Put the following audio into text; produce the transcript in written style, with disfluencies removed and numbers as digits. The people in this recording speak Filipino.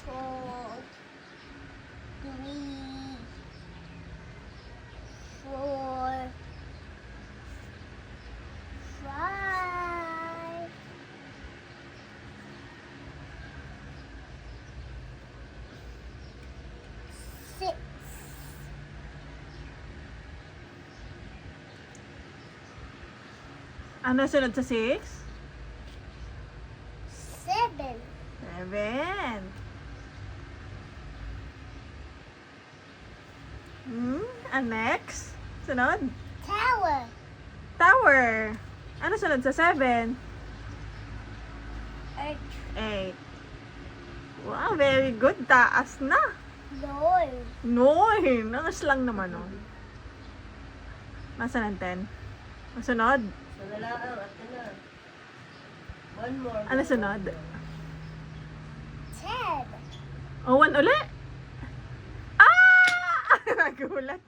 4, 3, 4, 5, 6, Ano sunod sa 6? 7, 7. And next? Sunod? tower, Tower. Ano sunod sa 7? earth, 8. Wow, very good. Taas na. Lord, 9. Nangas lang naman, oh. Nasaan ang 10? Ang sunod? So, nalaang, at na. One more. Ano sunod? 10, Oh, 1 uli? Ah! Nagulat.